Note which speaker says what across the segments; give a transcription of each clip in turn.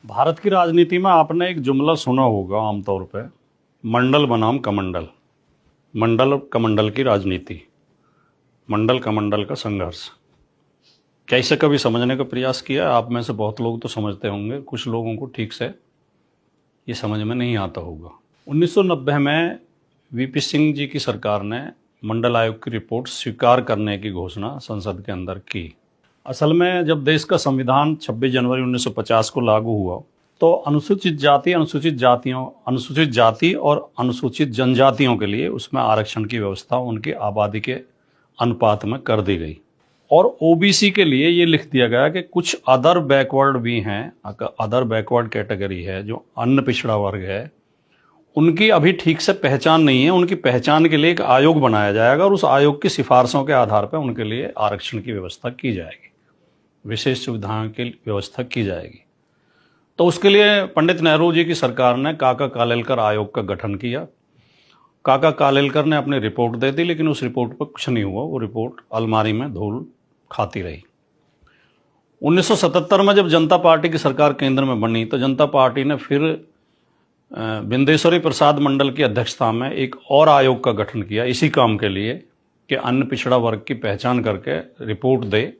Speaker 1: भारत की राजनीति में आपने एक जुमला सुना होगा आमतौर पे, मंडल बनाम कमंडल। मंडल कमंडल की राजनीति, मंडल कमंडल का संघर्ष। क्या इसे कभी समझने का प्रयास किया? आप में से बहुत लोग तो समझते होंगे, कुछ लोगों को ठीक से ये समझ में नहीं आता होगा। 1990 में वीपी सिंह जी की सरकार ने मंडल आयोग की रिपोर्ट स्वीकार करने की घोषणा संसद के अंदर की। असल में जब देश का संविधान 26 जनवरी 1950 को लागू हुआ तो अनुसूचित जाति और अनुसूचित जनजातियों के लिए उसमें आरक्षण की व्यवस्था उनकी आबादी के अनुपात में कर दी गई। और ओबीसी के लिए ये लिख दिया गया कि कुछ अदर बैकवर्ड भी हैं, अदर बैकवर्ड कैटेगरी है, जो अन्य पिछड़ा वर्ग है, उनकी अभी ठीक से पहचान नहीं है। उनकी पहचान के लिए एक आयोग बनाया जाएगा और उस आयोग की सिफारिशों के आधार पर उनके लिए आरक्षण की व्यवस्था की जाएगी, विशेष सुविधाओं की व्यवस्था की जाएगी। तो उसके लिए पंडित नेहरू जी की सरकार ने काका कालेलकर आयोग का गठन किया। काका कालेलकर ने अपनी रिपोर्ट दे दी, लेकिन उस रिपोर्ट पर कुछ नहीं हुआ। वो रिपोर्ट अलमारी में धूल खाती रही। 1977 में जब जनता पार्टी की सरकार केंद्र में बनी तो जनता पार्टी ने फिर बिंदेश्वरी प्रसाद मंडल की अध्यक्षता में एक और आयोग का गठन किया इसी काम के लिए कि अन्य पिछड़ा वर्ग की पहचान करके रिपोर्ट दे,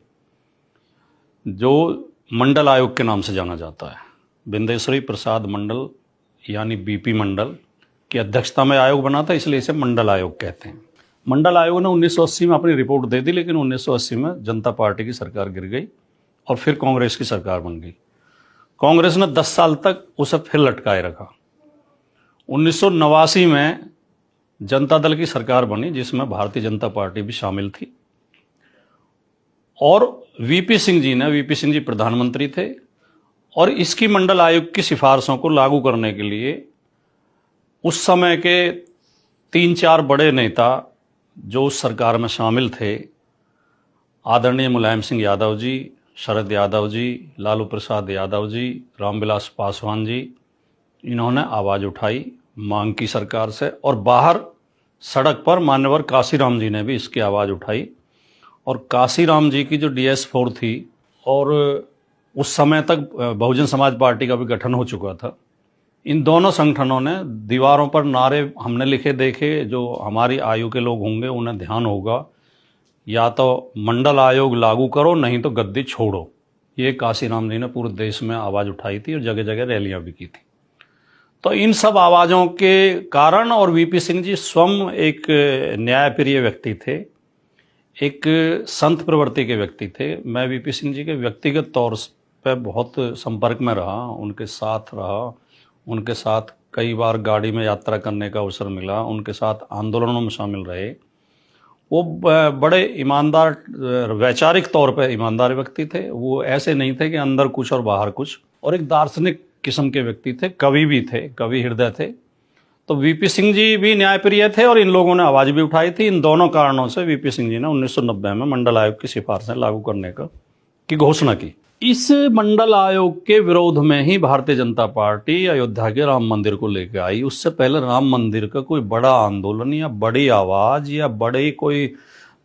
Speaker 1: जो मंडल आयोग के नाम से जाना जाता है। बिंदेश्वरी प्रसाद मंडल यानी बीपी मंडल की अध्यक्षता में आयोग बना था, इसलिए इसे मंडल आयोग कहते हैं। मंडल आयोग ने 1980 में अपनी रिपोर्ट दे दी, लेकिन 1980 में जनता पार्टी की सरकार गिर गई और फिर कांग्रेस की सरकार बन गई। कांग्रेस ने 10 साल तक उसे फिर लटकाए रखा। 1989 में जनता दल की सरकार बनी, जिसमें भारतीय जनता पार्टी भी शामिल थी। और वीपी सिंह जी प्रधानमंत्री थे और इसकी मंडल आयोग की सिफारिशों को लागू करने के लिए उस समय के 3-4 बड़े नेता जो उस सरकार में शामिल थे, आदरणीय मुलायम सिंह यादव जी, शरद यादव जी, लालू प्रसाद यादव जी, रामविलास पासवान जी, इन्होंने आवाज़ उठाई मांग की सरकार से। और बाहर सड़क पर मान्यवर काशीराम जी ने भी इसकी आवाज़ उठाई। और काशीराम जी की जो DS4 थी, और उस समय तक बहुजन समाज पार्टी का भी गठन हो चुका था, इन दोनों संगठनों ने दीवारों पर नारे हमने लिखे देखे, जो हमारी आयु के लोग होंगे उन्हें ध्यान होगा, या तो मंडल आयोग लागू करो नहीं तो गद्दी छोड़ो। ये काशीराम जी ने पूरे देश में आवाज़ उठाई थी और जगह जगह रैलियां भी की थी। तो इन सब आवाज़ों के कारण, और वीपी सिंह जी स्वयं एक न्यायप्रिय व्यक्ति थे, एक संत प्रवृत्ति के व्यक्ति थे। मैं वीपी सिंह जी के व्यक्तिगत तौर पर बहुत संपर्क में रहा, उनके साथ रहा, उनके साथ कई बार गाड़ी में यात्रा करने का अवसर मिला, उनके साथ आंदोलनों में शामिल रहे। वो बड़े ईमानदार, वैचारिक तौर पर ईमानदार व्यक्ति थे। वो ऐसे नहीं थे कि अंदर कुछ और बाहर कुछ, और एक दार्शनिक किस्म के व्यक्ति थे, कवि भी थे, कवि हृदय थे। तो वीपी सिंह जी भी न्यायप्रिय थे और इन लोगों ने आवाज़ भी उठाई थी। इन दोनों कारणों से वीपी सिंह जी ने 1990 में मंडल आयोग की सिफारिशें लागू करने की घोषणा की। इस मंडल आयोग के विरोध में ही भारतीय जनता पार्टी अयोध्या के राम मंदिर को लेकर आई। उससे पहले राम मंदिर का कोई बड़ा आंदोलन या बड़ी आवाज़ या बड़े कोई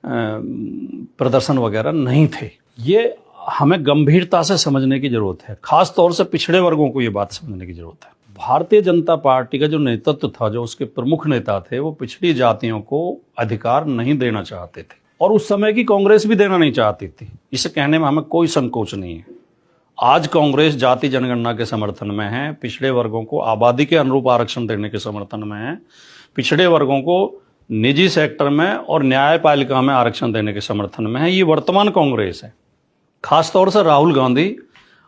Speaker 1: प्रदर्शन वगैरह नहीं थे। ये हमें गंभीरता से समझने की जरूरत है, खास तौर से पिछड़े वर्गों को ये बात समझने की जरूरत है। भारतीय जनता पार्टी का जो नेतृत्व था, जो उसके प्रमुख नेता थे, वो पिछड़ी जातियों को अधिकार नहीं देना चाहते थे, और उस समय की कांग्रेस भी देना नहीं चाहती थी। इसे कहने में हमें कोई संकोच नहीं है। आज कांग्रेस जाति जनगणना के समर्थन में है, पिछड़े वर्गों को आबादी के अनुरूप आरक्षण देने के समर्थन में है, पिछड़े वर्गों को निजी सेक्टर में और न्यायपालिका में आरक्षण देने के समर्थन में है। ये वर्तमान कांग्रेस है। खासतौर से राहुल गांधी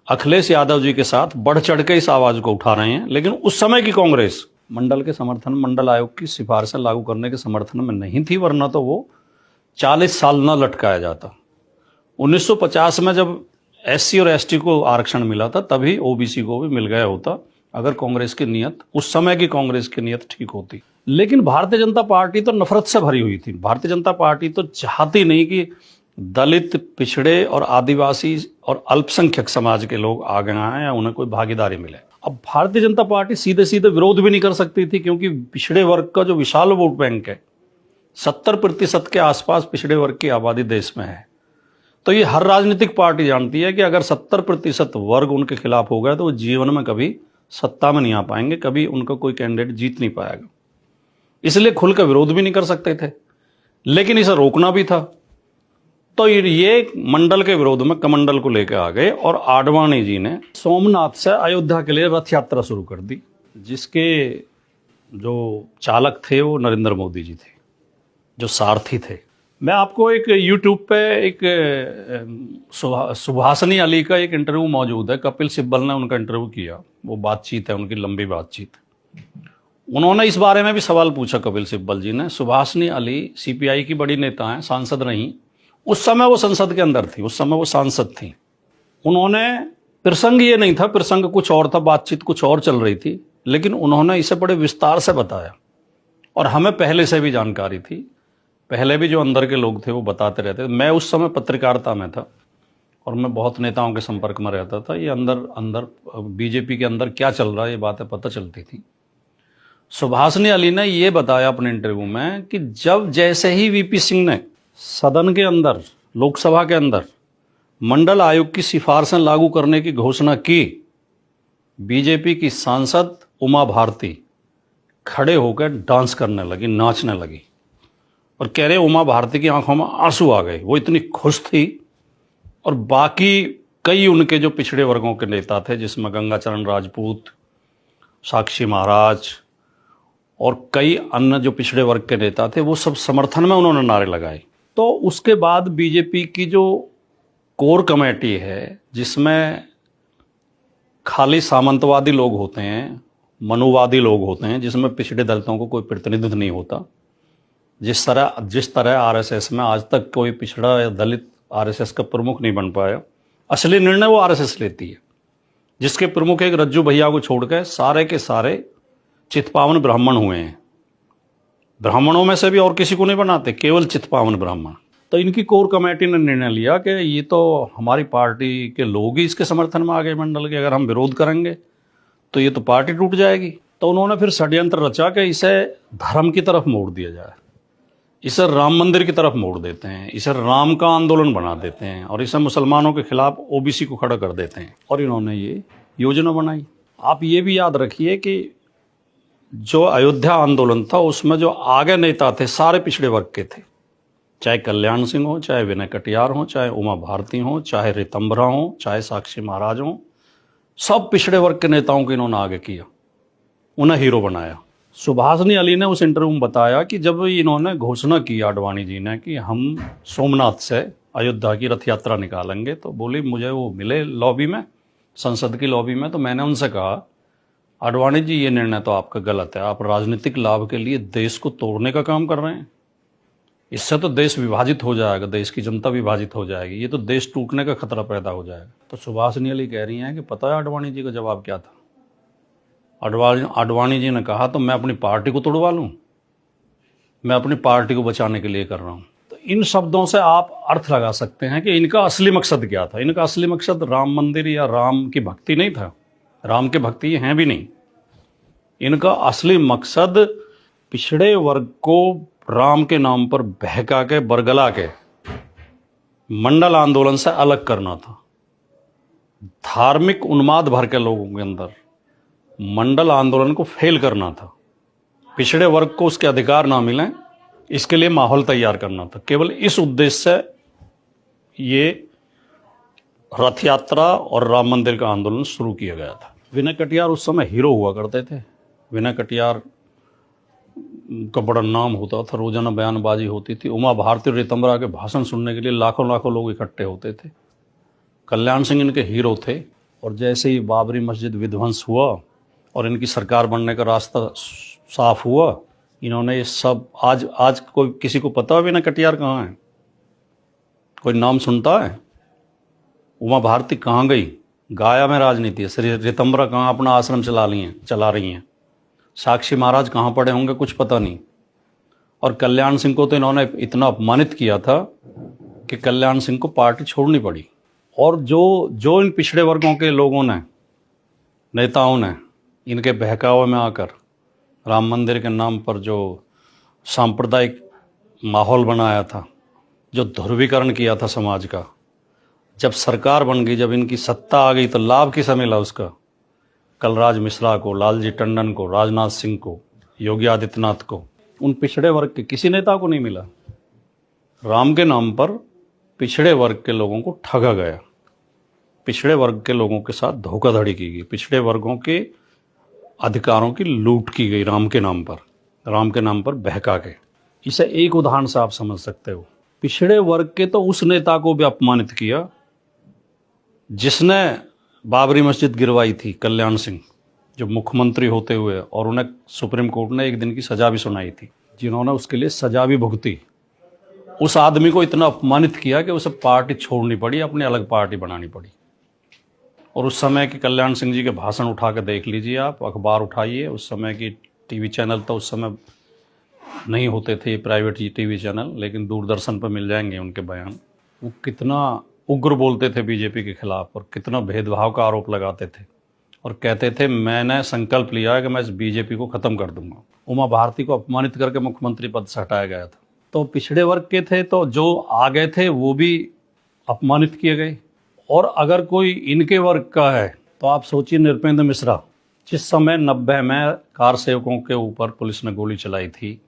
Speaker 1: अखिलेश यादव जी के साथ बढ़ चढ़ के इस आवाज को उठा रहे हैं। लेकिन उस समय की कांग्रेस मंडल के समर्थन, मंडल आयोग की सिफारिशें लागू करने के समर्थन में नहीं थी, वरना तो वो 40 साल न लटकाया जाता। 1950 में जब SC और ST को आरक्षण मिला था, तभी OBC को भी मिल गया होता, अगर कांग्रेस की नीयत, उस समय की कांग्रेस की नीयत ठीक होती। लेकिन भारतीय जनता पार्टी तो नफरत से भरी हुई थी। भारतीय जनता पार्टी तो चाहती नहीं कि दलित, पिछड़े और आदिवासी और अल्पसंख्यक समाज के लोग आगे आए या उन्हें कोई भागीदारी मिले। अब भारतीय जनता पार्टी सीधे सीधे विरोध भी नहीं कर सकती थी, क्योंकि पिछड़े वर्ग का जो विशाल वोट बैंक है, 70% के आसपास पिछड़े वर्ग की आबादी देश में है। तो ये हर राजनीतिक पार्टी जानती है कि अगर 70% वर्ग उनके खिलाफ हो गया तो वो जीवन में कभी सत्ता में नहीं आ पाएंगे, कभी उनका कोई कैंडिडेट जीत नहीं पाएगा। इसलिए खुलकर विरोध भी नहीं कर सकते थे, लेकिन इसे रोकना भी था। तो ये मंडल के विरोध में कमंडल को लेकर आ गए और आडवाणी जी ने सोमनाथ से अयोध्या के लिए रथ यात्रा शुरू कर दी, जिसके जो चालक थे वो नरेंद्र मोदी जी थे, जो सारथी थे। मैं आपको एक यूट्यूब पे एक सुभाषनी अली का एक इंटरव्यू मौजूद है, कपिल सिब्बल ने उनका इंटरव्यू किया, वो बातचीत है उनकी, लंबी बातचीत। उन्होंने इस बारे में भी सवाल पूछा कपिल सिब्बल जी ने। सुभाषनी अली सीपीआई की बड़ी नेता हैं, सांसद रहीं, उस समय वो संसद के अंदर थी, उस समय वो सांसद थी। उन्होंने, प्रसंग ये नहीं था, प्रसंग कुछ और था, बातचीत कुछ और चल रही थी, लेकिन उन्होंने इसे बड़े विस्तार से बताया और हमें पहले से भी जानकारी थी, पहले भी जो अंदर के लोग थे वो बताते रहते थे। मैं उस समय पत्रकारिता में था और मैं बहुत नेताओं के संपर्क में रहता था। ये अंदर बीजेपी के अंदर क्या चल रहा है ये बातें पता चलती थी। सुभाषनी अली ने ये बताया अपने इंटरव्यू में कि जब जैसे ही वीपी सिंह ने सदन के अंदर, लोकसभा के अंदर मंडल आयोग की सिफारिशें लागू करने की घोषणा की, बीजेपी की सांसद उमा भारती खड़े होकर डांस करने लगी, नाचने लगी और कह रहे उमा भारती की आंखों में आंसू आ गए, वो इतनी खुश थी। और बाकी कई उनके जो पिछड़े वर्गों के नेता थे, जिसमें गंगाचरण राजपूत, साक्षी महाराज और कई अन्य जो पिछड़े वर्ग के नेता थे, वो सब समर्थन में उन्होंने नारे लगाए। तो उसके बाद बीजेपी की जो कोर कमेटी है, जिसमें खाली सामंतवादी लोग होते हैं, मनुवादी लोग होते हैं, जिसमें पिछड़े दलितों को कोई प्रतिनिधित्व नहीं होता, जिस तरह आरएसएस में आज तक कोई पिछड़ा या दलित आरएसएस का प्रमुख नहीं बन पाया। असली निर्णय वो आरएसएस लेती है, जिसके प्रमुख एक रज्जू भैया को छोड़कर सारे के सारे चितपावन ब्राह्मण हुए हैं। ब्राह्मणों में से भी और किसी को नहीं बनाते, केवल चितपावन ब्राह्मण। तो इनकी कोर कमेटी ने निर्णय लिया कि ये तो हमारी पार्टी के लोग ही इसके समर्थन में आ गए मंडल के, अगर हम विरोध करेंगे तो ये तो पार्टी टूट जाएगी। तो उन्होंने फिर षड्यंत्र रचा कि इसे धर्म की तरफ मोड़ दिया जाए, इसे राम मंदिर की तरफ मोड़ देते हैं, इसे राम का आंदोलन बना देते हैं और इसे मुसलमानों के खिलाफ ओबीसी को खड़ा कर देते हैं। और इन्होंने ये योजना बनाई। आप ये भी याद रखिए कि जो अयोध्या आंदोलन था उसमें जो आगे नेता थे सारे पिछड़े वर्ग के थे, चाहे कल्याण सिंह हो, चाहे विनय कटियार हो, चाहे उमा भारती हो, चाहे रितंबरा हो, चाहे साक्षी महाराज हो, सब पिछड़े वर्ग के नेताओं को इन्होंने आगे किया, उन्हें हीरो बनाया। सुभाषनी अली ने उस इंटरव्यू में बताया कि जब इन्होंने घोषणा की आडवाणी जी ने कि हम सोमनाथ से अयोध्या की रथ यात्रा निकालेंगे, तो बोली मुझे वो मिले लॉबी में, संसद की लॉबी में। तो मैंने उनसे कहा, आडवाणी जी ये निर्णय तो आपका गलत है, आप राजनीतिक लाभ के लिए देश को तोड़ने का काम कर रहे हैं, इससे तो देश विभाजित हो जाएगा, देश की जनता विभाजित हो जाएगी, ये तो देश टूटने का खतरा पैदा हो जाएगा। तो सुभाषनी अली कह रही हैं कि पता है आडवाणी जी का जवाब क्या था? आडवाणी जी ने कहा, तो मैं अपनी पार्टी को तोड़वा लूं, मैं अपनी पार्टी को बचाने के लिए कर रहा हूं। तो इन शब्दों से आप अर्थ लगा सकते हैं कि इनका असली मकसद क्या था। इनका असली मकसद राम मंदिर या राम की भक्ति नहीं था, राम के भक्ति ये हैं भी नहीं। इनका असली मकसद पिछड़े वर्ग को राम के नाम पर बहका के, बरगला के मंडल आंदोलन से अलग करना था। धार्मिक उन्माद भर के लोगों के अंदर मंडल आंदोलन को फेल करना था, पिछड़े वर्ग को उसके अधिकार ना मिलें, इसके लिए माहौल तैयार करना था। केवल इस उद्देश्य से ये रथ यात्रा और राम मंदिर का आंदोलन शुरू किया गया था। विनय कटियार उस समय हीरो हुआ करते थे। विनय कटियार का बड़ा नाम होता था, रोजाना बयानबाजी होती थी। उमा भारती और रितंबरा के भाषण सुनने के लिए लाखों लाखों लोग इकट्ठे होते थे। कल्याण सिंह इनके हीरो थे। और जैसे ही बाबरी मस्जिद विध्वंस हुआ और इनकी सरकार बनने का रास्ता साफ हुआ, इन्होंने ये सब, आज कोई किसी को पता है विनय कटियार कहाँ है? कोई नाम सुनता है? उमा भारती कहाँ गई? गाया में राजनीति है। रितंबरा कहाँ अपना आश्रम चला रही हैं। साक्षी महाराज कहाँ पड़े होंगे कुछ पता नहीं। और कल्याण सिंह को तो इन्होंने इतना अपमानित किया था कि कल्याण सिंह को पार्टी छोड़नी पड़ी। और जो इन पिछड़े वर्गों के लोगों ने, नेताओं ने इनके बहकावे में आकर राम मंदिर के नाम पर जो सांप्रदायिक माहौल बनाया था, जो ध्रुवीकरण किया था समाज का, जब सरकार बन गई, जब इनकी सत्ता आ गई, तो लाभ किसे मिला उसका? कलराज मिश्रा को, लालजी टंडन को, राजनाथ सिंह को, योगी आदित्यनाथ को। उन पिछड़े वर्ग के किसी नेता को नहीं मिला। राम के नाम पर पिछड़े वर्ग के लोगों को ठगा गया, पिछड़े वर्ग के लोगों के साथ धोखाधड़ी की गई, पिछड़े वर्गों के अधिकारों की लूट की गई राम के नाम पर बहका के। इसे एक उदाहरण से आप समझ सकते हो। पिछड़े वर्ग के तो उस नेता को भी अपमानित किया जिसने बाबरी मस्जिद गिरवाई थी, कल्याण सिंह, जो मुख्यमंत्री होते हुए, और उन्हें सुप्रीम कोर्ट ने 1 दिन की सजा भी सुनाई थी, जिन्होंने उसके लिए सजा भी भुगती। उस आदमी को इतना अपमानित किया कि उसे पार्टी छोड़नी पड़ी, अपनी अलग पार्टी बनानी पड़ी। और उस समय के कल्याण सिंह जी के भाषण उठा के देख लीजिए आप, अखबार उठाइए, उस समय की टीवी चैनल तो उस समय नहीं होते थे, प्राइवेट टीवी चैनल, लेकिन दूरदर्शन पर मिल जाएंगे उनके बयान। वो कितना उग्र बोलते थे बीजेपी के खिलाफ, और कितना भेदभाव का आरोप लगाते थे, और कहते थे मैंने संकल्प लिया है कि मैं इस बीजेपी को खत्म कर दूंगा। उमा भारती को अपमानित करके मुख्यमंत्री पद से हटाया गया था। तो पिछड़े वर्ग के थे, तो जो आ गए थे वो भी अपमानित किए गए। और अगर कोई इनके वर्ग का है तो आप सोचिए, नृपेंद्र मिश्रा, जिस समय 90 में कार सेवकों के ऊपर पुलिस ने गोली चलाई थी,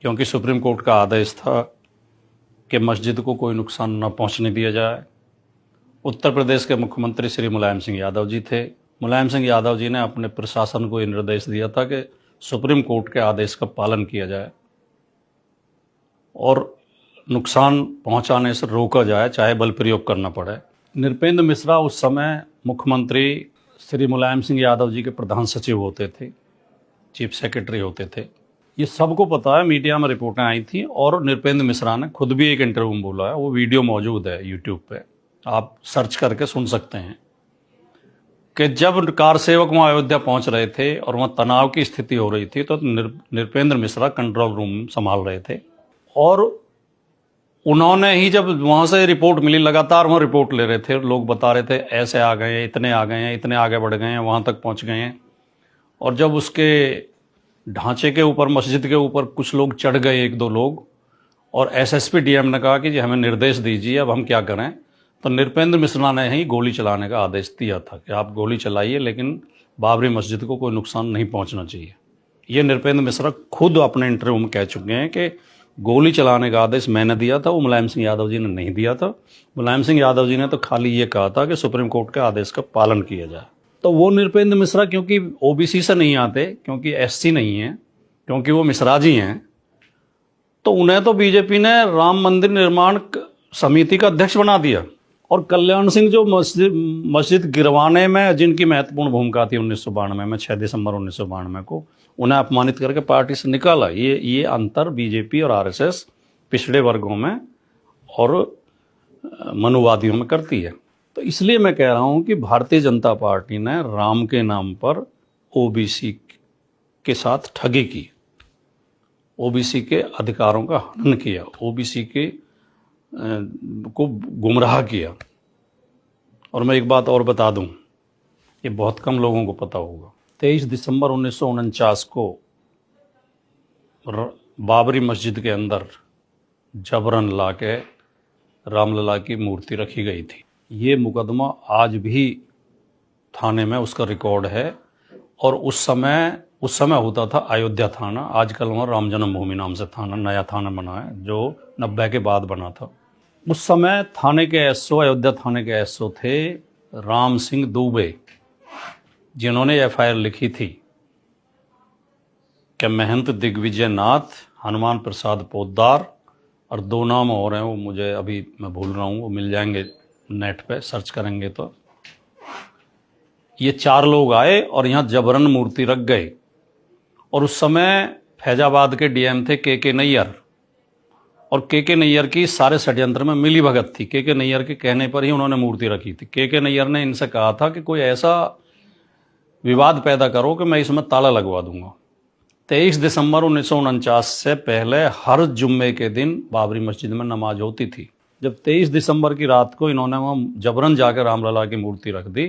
Speaker 1: क्योंकि सुप्रीम कोर्ट का आदेश था कि मस्जिद को कोई नुकसान न पहुंचने दिया जाए। उत्तर प्रदेश के मुख्यमंत्री श्री मुलायम सिंह यादव जी थे। मुलायम सिंह यादव जी ने अपने प्रशासन को ये निर्देश दिया था कि सुप्रीम कोर्ट के आदेश का पालन किया जाए और नुकसान पहुंचाने से रोका जाए, चाहे बल प्रयोग करना पड़े। नृपेंद्र मिश्रा उस समय मुख्यमंत्री श्री मुलायम सिंह यादव जी के प्रधान सचिव होते थे, चीफ सेक्रेटरी होते थे। ये सबको पता है, मीडिया में रिपोर्टें आई थी, और नृपेंद्र मिश्रा ने खुद भी एक इंटरव्यू में बोला है, वो वीडियो मौजूद है यूट्यूब पे, आप सर्च करके सुन सकते हैं, कि जब कार सेवक वहाँ अयोध्या पहुंच रहे थे और वहाँ तनाव की स्थिति हो रही थी, तो नृपेंद्र मिश्रा कंट्रोल रूम संभाल रहे थे, और उन्होंने ही जब वहाँ से रिपोर्ट मिली, लगातार वहाँ रिपोर्ट ले रहे थे, लोग बता रहे थे ऐसे आ गए हैं, इतने आ गए हैं, इतने आगे बढ़ गए हैं, वहाँ तक पहुँच गए हैं। और जब उसके ढांचे के ऊपर, मस्जिद के ऊपर कुछ लोग चढ़ गए, 1-2 लोग, और एसएसपी डीएम ने कहा कि जी हमें निर्देश दीजिए, अब हम क्या करें, तो नृपेंद्र मिश्रा ने ही गोली चलाने का आदेश दिया था कि आप गोली चलाइए, लेकिन बाबरी मस्जिद को कोई नुकसान नहीं पहुंचना चाहिए। ये नृपेंद्र मिश्रा खुद अपने इंटरव्यू में कह चुके हैं कि गोली चलाने का आदेश मैंने दिया था, वो मुलायम सिंह यादव जी ने नहीं दिया था। मुलायम सिंह यादव जी ने तो खाली ये कहा था कि सुप्रीम कोर्ट के आदेश का पालन किया जाए। तो वो नृपेंद्र मिश्रा क्योंकि ओबीसी से नहीं आते, क्योंकि एससी नहीं है, क्योंकि वो मिश्राजी हैं, तो उन्हें तो बीजेपी ने राम मंदिर निर्माण समिति का अध्यक्ष बना दिया। और कल्याण सिंह जो मस्जिद गिरवाने में जिनकी महत्वपूर्ण भूमिका थी 1992 में, 6 दिसंबर 1992 को, उन्हें अपमानित करके पार्टी से निकाला। ये अंतर बीजेपी और आरएसएस पिछड़े वर्गों में और मनुवादियों में करती है। तो इसलिए मैं कह रहा हूं कि भारतीय जनता पार्टी ने राम के नाम पर ओबीसी के साथ ठगी की, ओबीसी के अधिकारों का हनन किया, ओबीसी के को गुमराह किया। और मैं एक बात और बता दूं, ये बहुत कम लोगों को पता होगा, 23 दिसंबर 1949 को बाबरी मस्जिद के अंदर जबरन लाके रामलला की मूर्ति रखी गई थी। ये मुकदमा आज भी थाने में उसका रिकॉर्ड है, और उस समय होता था अयोध्या थाना, आजकल वहाँ राम जन्मभूमि नाम से थाना, नया थाना बना है, जो 90 के बाद बना था। उस समय थाने के एसओ, अयोध्या थाने के एसओ थे राम सिंह दुबे, जिन्होंने एफआईआर लिखी थी कि महंत दिग्विजय नाथ, हनुमान प्रसाद पोद्दार, और 2 नाम और हैं, वो मुझे अभी मैं भूल रहा हूँ, वो मिल जाएंगे नेट पे, सर्च करेंगे तो। ये 4 लोग आए और यहाँ जबरन मूर्ति रख गए। और उस समय फैजाबाद के डीएम थे के नैयर, और के नैयर की सारे षड्यंत्र में मिली भगत थी। के नैयर के कहने पर ही उन्होंने मूर्ति रखी थी। के नैयर ने इनसे कहा था कि कोई ऐसा विवाद पैदा करो कि मैं इसमें ताला लगवा दूंगा। 23 दिसंबर 1949 से पहले हर जुम्मे के दिन बाबरी मस्जिद में नमाज होती थी। जब 23 दिसंबर की रात को इन्होंने वहाँ जबरन जाकर रामलला की मूर्ति रख दी,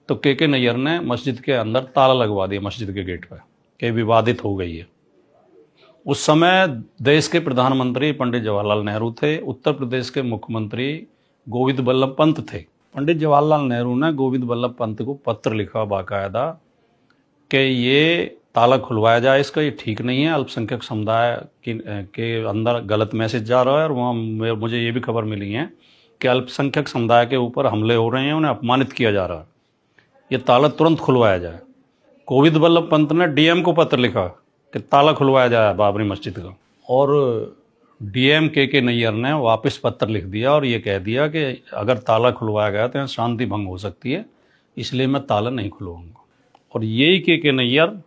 Speaker 1: तो के नैयर ने मस्जिद के अंदर ताला लगवा दिया, मस्जिद के गेट पर, कि विवादित हो गई है। उस समय देश के प्रधानमंत्री पंडित जवाहरलाल नेहरू थे, उत्तर प्रदेश के मुख्यमंत्री गोविंद बल्लभ पंत थे। पंडित जवाहरलाल नेहरू ने गोविंद बल्लभ पंत को पत्र लिखा बाकायदा कि ये ताला खुलवाया जाए इसका, ये ठीक नहीं है, अल्पसंख्यक समुदाय के अंदर गलत मैसेज जा रहा है। और वहाँ मुझे ये भी खबर मिली है कि अल्पसंख्यक समुदाय के ऊपर हमले हो रहे हैं, उन्हें अपमानित किया जा रहा है, ये ताला तुरंत खुलवाया जाए। गोविंद बल्लभ पंत ने डीएम को पत्र लिखा कि ताला खुलवाया जाए बाबरी मस्जिद का, और डीएम के नैयर ने वापस पत्र लिख दिया और ये कह दिया कि अगर ताला खुलवाया गया तो यहाँ शांति भंग हो सकती है, इसलिए मैं ताला नहीं खुलवाऊंगा। और यही के नैयर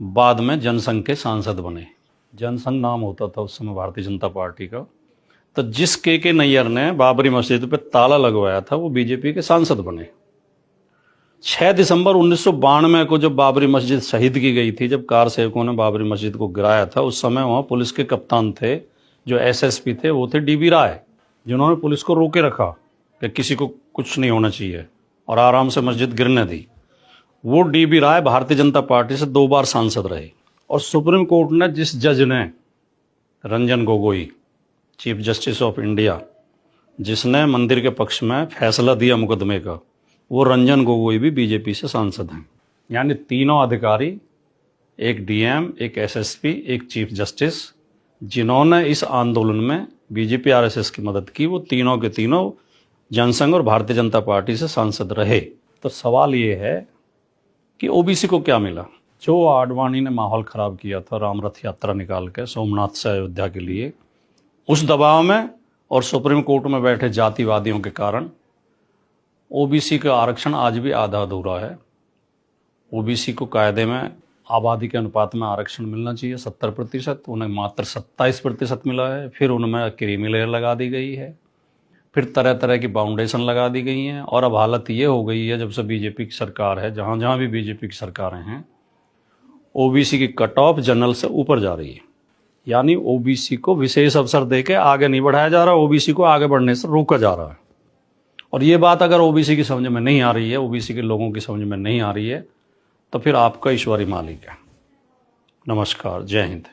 Speaker 1: बाद में जनसंघ के सांसद बने। जनसंघ नाम होता था उस समय भारतीय जनता पार्टी का। तो जिस के नैयर ने बाबरी मस्जिद पे ताला लगवाया था वो बीजेपी के सांसद बने। 6 दिसंबर 1992 को जब बाबरी मस्जिद शहीद की गई थी, जब कार सेवकों ने बाबरी मस्जिद को गिराया था, उस समय वहाँ पुलिस के कप्तान थे, जो एसएसपी थे वो थे डीबी राय, जिन्होंने पुलिस को रोके रखा कि किसी को कुछ नहीं होना चाहिए और आराम से मस्जिद गिरने दी। वो डीबी राय भारतीय जनता पार्टी से 2 बार सांसद रहे। और सुप्रीम कोर्ट ने जिस जज ने, Ranjan Gogoi, chief justice of India, जिसने मंदिर के पक्ष में फैसला दिया मुकदमे का, वो रंजन गोगोई भी बीजेपी से सांसद हैं। यानी तीनों अधिकारी, एक डीएम, एक एसएसपी, एक चीफ जस्टिस, जिन्होंने इस आंदोलन में बीजेपी आरएसएस की मदद की, वो तीनों के तीनों जनसंघ और भारतीय जनता पार्टी से सांसद रहे। तो सवाल ये है कि ओबीसी को क्या मिला? जो आडवाणी ने माहौल खराब किया था राम रथ यात्रा निकाल के सोमनाथ से अयोध्या के लिए, उस दबाव में और सुप्रीम कोर्ट में बैठे जातिवादियों के कारण ओबीसी का आरक्षण आज भी आधा अधूरा है। ओबीसी को कायदे में आबादी के अनुपात में आरक्षण मिलना चाहिए 70%, उन्हें मात्र 27% मिला है। फिर उनमें क्रीमी लेयर लगा दी गई है, फिर तरह तरह की बाउंडेशन लगा दी गई हैं। और अब हालत ये हो गई है, जब से बीजेपी की सरकार है, जहाँ जहाँ भी बीजेपी की सरकारें हैं, ओबीसी की कट ऑफ जनरल से ऊपर जा रही है। यानी ओबीसी को विशेष अवसर देके आगे नहीं बढ़ाया जा रहा, ओबीसी को आगे बढ़ने से रोका जा रहा है। और ये बात अगर ओबीसी की समझ में नहीं आ रही है, ओबीसी के लोगों की समझ में नहीं आ रही है, तो फिर आपका ईश्वरी मालिक है। नमस्कार, जय हिंद।